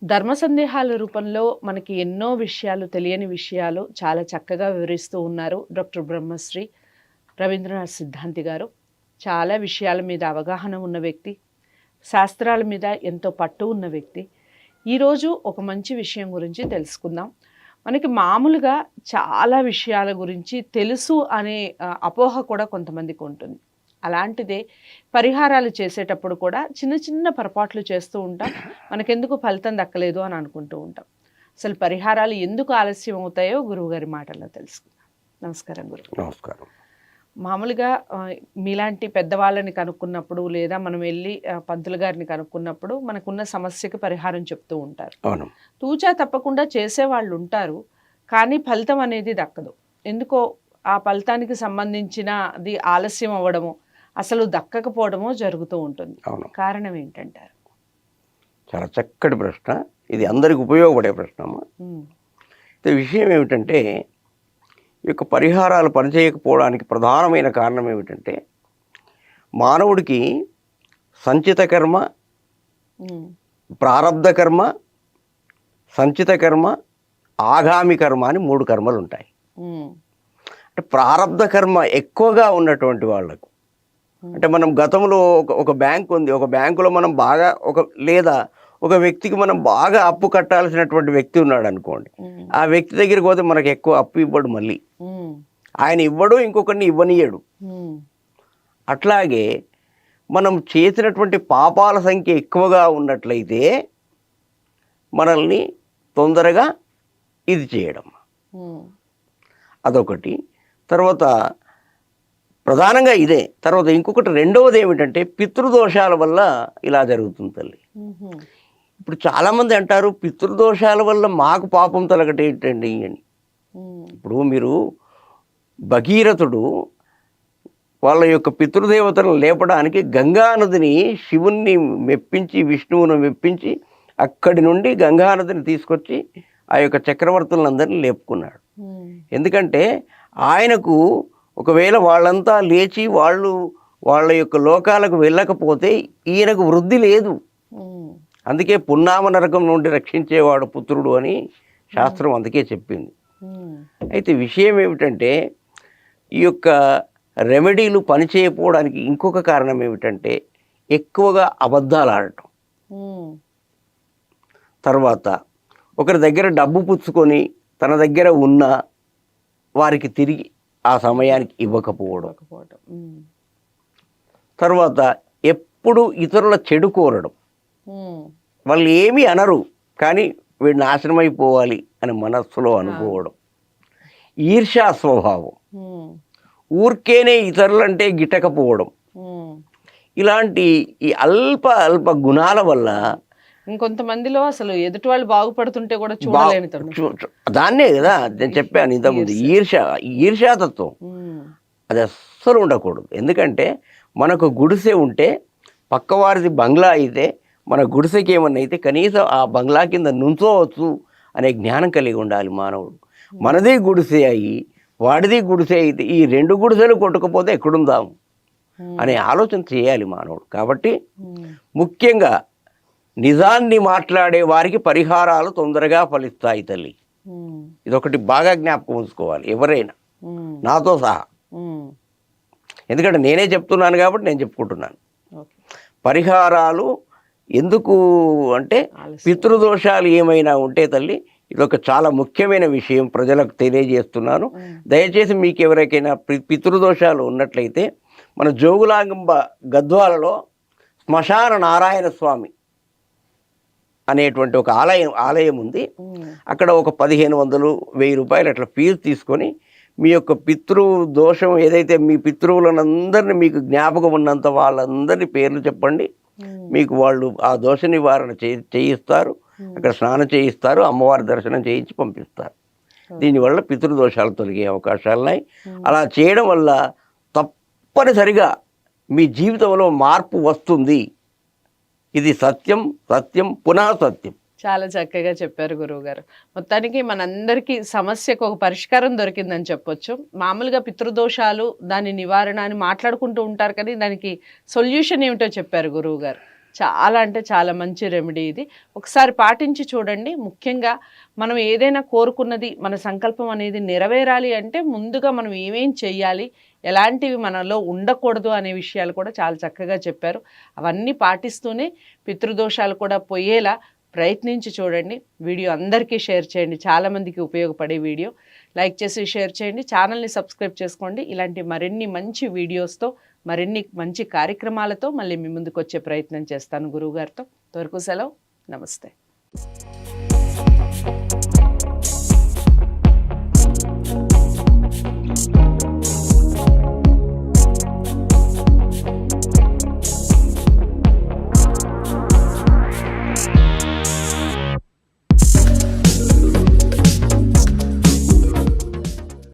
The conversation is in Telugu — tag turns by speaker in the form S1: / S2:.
S1: ధర్మ సందేహాల రూపంలో మనకి ఎన్నో విషయాలు, తెలియని విషయాలు చాలా చక్కగా వివరిస్తూ ఉన్నారు డాక్టర్ బ్రహ్మశ్రీ రవీంద్రనాథ్ సిద్ధాంతి గారు. చాలా విషయాల మీద అవగాహన ఉన్న వ్యక్తి, శాస్త్రాల మీద ఎంతో పట్టు ఉన్న వ్యక్తి. ఈరోజు ఒక మంచి విషయం గురించి తెలుసుకుందాం. మనకి మామూలుగా చాలా విషయాల గురించి తెలుసు అనే అపోహ కూడా కొంతమందికి ఉంటుంది. అలాంటిదే పరిహారాలు చేసేటప్పుడు కూడా చిన్న చిన్న పొరపాట్లు చేస్తూ ఉంటాం. మనకెందుకు ఫలితం దక్కలేదు అని అనుకుంటూ ఉంటాం. అసలు పరిహారాలు ఎందుకు ఆలస్యం అవుతాయో గురువుగారి మాటల్లో తెలుసుకుందాం. నమస్కారం గురువు.
S2: నమస్కారం.
S1: మామూలుగా మీలాంటి పెద్దవాళ్ళని కనుక్కున్నప్పుడు లేదా మనం వెళ్ళి పంతులు గారిని కనుక్కున్నప్పుడు మనకున్న సమస్యకి పరిహారం చెప్తూ ఉంటారు.
S2: అవును.
S1: తూచా తప్పకుండా చేసేవాళ్ళు ఉంటారు, కానీ ఫలితం అనేది దక్కదు. ఎందుకో ఆ ఫలితానికి సంబంధించినది ఆలస్యం అవ్వడము, అసలు దక్కకపోవడమో జరుగుతూ ఉంటుంది.
S2: అవును.
S1: కారణం ఏంటంటారు?
S2: చాలా చక్కటి ప్రశ్న. ఇది అందరికి ఉపయోగపడే ప్రశ్న అమ్మా. అయితే విషయం ఏమిటంటే, ఈ యొక్క పరిహారాలు పనిచేయకపోవడానికి ప్రధానమైన కారణం ఏమిటంటే, మానవుడికి సంచిత కర్మ, ప్రారబ్ధ కర్మ, సంచిత కర్మ, ఆగామి కర్మ అని 3 కర్మలు ఉంటాయి. అంటే ప్రారబ్ధ కర్మ ఎక్కువగా ఉన్నటువంటి వాళ్ళకు, అంటే మనం గతంలో ఒక బ్యాంక్ ఉంది, ఒక బ్యాంకులో మనం బాగా లేదా ఒక వ్యక్తికి మనం బాగా అప్పు కట్టాల్సినటువంటి వ్యక్తి ఉన్నాడు అనుకోండి. ఆ వ్యక్తి దగ్గరికి పోతే మనకు ఎక్కువ అప్పు ఇవ్వడు, మళ్ళీ ఆయన ఇవ్వడు, ఇంకొకరిని ఇవ్వనీయడు. అట్లాగే మనం చేసినటువంటి పాపాల సంఖ్య ఎక్కువగా ఉన్నట్లయితే మనల్ని తొందరగా ఇది చేయడం, అదొకటి. తర్వాత ప్రధానంగా ఇదే. తర్వాత ఇంకొకటి రెండవది ఏమిటంటే, పితృదోషాల వల్ల ఇలా జరుగుతుంది తల్లి. ఇప్పుడు చాలామంది అంటారు, పితృదోషాల వల్ల మాకు పాపం తొలగటేంటండి అని. ఇప్పుడు మీరు భగీరథుడు వాళ్ళ యొక్క పితృదేవతలను లేపడానికి గంగానదిని, శివుణ్ణి మెప్పించి, విష్ణువును మెప్పించి అక్కడి నుండి గంగానదిని తీసుకొచ్చి ఆ యొక్క చక్రవర్తులందరినీ లేపుకున్నాడు. ఎందుకంటే ఆయనకు ఒకవేళ వాళ్ళంతా లేచి వాళ్ళ యొక్క లోకాలకు వెళ్ళకపోతే ఈయనకు వృద్ధి లేదు. అందుకే పున్నామ నరకం నుండి రక్షించేవాడు పుత్రుడు అని శాస్త్రం అందుకే చెప్పింది. అయితే విషయం ఏమిటంటే, ఈ యొక్క రెమెడీలు పనిచేయకపోవడానికి ఇంకొక కారణం ఏమిటంటే, ఎక్కువగా అబద్ధాలు ఆడటం. తర్వాత ఒకరి దగ్గర డబ్బు పుచ్చుకొని తన దగ్గర ఉన్న వారికి తిరిగి ఆ సమయానికి ఇవ్వకపోవడం. తర్వాత ఎప్పుడు ఇతరుల చెడు కోరడం. వాళ్ళు ఏమీ అనరు, కానీ వీడు నాశనం అయిపోవాలి అని మనస్సులో అనుకోవడం. ఈర్ష్యా స్వభావం, ఊరికేనే ఇతరులంటే గిట్టకపోవడం. ఇలాంటి ఈ అల్ప గుణాల వల్ల
S1: ఇంకొంతమందిలో అసలు ఎదుటి వాళ్ళు బాగుపడుతుంటే కూడా చూడలేని
S2: దాన్నే కదా నేను చెప్పాను ఇంతకుముందు, ఈర్ష్యాతత్వం. అది అస్సలు ఉండకూడదు. ఎందుకంటే మనకు గుడిసె ఉంటే పక్కవారిది బంగ్లా అయితే, మన గుడిసెకి ఏమన్నా అయితే కనీసం ఆ బంగ్లా కింద నుంచోవచ్చు అనే జ్ఞానం కలిగి ఉండాలి మానవుడు. మనది గుడిసె అయ్యి వాడిది గుడిసె అయితే ఈ 2 గుడిసెలు కొట్టుకపోతే ఎక్కడుందాము అనే ఆలోచన చేయాలి మానవుడు. కాబట్టి ముఖ్యంగా నిజాన్ని మాట్లాడే వారికి పరిహారాలు తొందరగా ఫలిస్తాయి తల్లి. ఇదొకటి బాగా జ్ఞాపకం ఉంచుకోవాలి ఎవరైనా, నాతో సహా. ఎందుకంటే నేనే చెప్తున్నాను కాబట్టి నేను చెప్పుకుంటున్నాను. పరిహారాలు ఎందుకు అంటే, పితృదోషాలు ఏమైనా ఉంటే తల్లి, ఇదొక చాలా ముఖ్యమైన విషయం ప్రజలకు తెలియజేస్తున్నాను. దయచేసి మీకు ఎవరికైనా పితృదోషాలు ఉన్నట్లయితే, మన జోగులాంబ గద్వాలలో శ్మశాన నారాయణ స్వామి అనేటువంటి ఒక ఆలయం ఉంది. అక్కడ ఒక 1500-1000 రూపాయలు అట్లా ఫీజు తీసుకొని మీ యొక్క పితృదోషం ఏదైతే మీ పితృవులందరినీ మీకు జ్ఞాపకం ఉన్నంత వాళ్ళందరినీ పేర్లు చెప్పండి. మీకు వాళ్ళు ఆ దోష నివారణ చేయిస్తారు. అక్కడ స్నానం చేయిస్తారు, అమ్మవారి దర్శనం చేయించి పంపిస్తారు. దీనివల్ల పితృదోషాలు తొలగే అవకాశాలు ఉన్నాయి. అలా చేయడం వల్ల తప్పనిసరిగా మీ జీవితంలో మార్పు వస్తుంది. ఇది సత్యం, సత్యం పునః సత్యం.
S1: చాలా చక్కగా చెప్పారు గురువుగారు. మొత్తానికి మనందరికీ సమస్యకు ఒక పరిష్కారం దొరికిందని చెప్పొచ్చు. మామూలుగా పితృదోషాలు, దాని నివారణ అని మాట్లాడుకుంటూ ఉంటారు, కానీ దానికి సొల్యూషన్ ఏమిటో చెప్పారు గురువుగారు. చాలా అంటే చాలా మంచి రెమెడీ ఇది. ఒకసారి పాటించి చూడండి. ముఖ్యంగా మనం ఏదైనా కోరుకున్నది మన సంకల్పం అనేది నెరవేరాలి అంటే ముందుగా మనం ఏమేం చెయ్యాలి, ఎలాంటివి మనలో ఉండకూడదు అనే విషయాలు కూడా చాలా చక్కగా చెప్పారు. అవన్నీ పాటిస్తూనే పితృదోషాలు కూడా పోయేలా ప్రయత్నించి చూడండి. వీడియో అందరికీ షేర్ చేయండి. చాలామందికి ఉపయోగపడే వీడియో లైక్ చేసి షేర్ చేయండి. ఛానల్ని సబ్స్క్రైబ్ చేసుకోండి. ఇలాంటి మరిన్ని మంచి వీడియోస్తో, మరిన్ని మంచి కార్యక్రమాలతో మళ్ళీ మీ ముందుకు వచ్చే ప్రయత్నం చేస్తాను గురువుగారితో. అంతవరకు సెలవు. నమస్తే.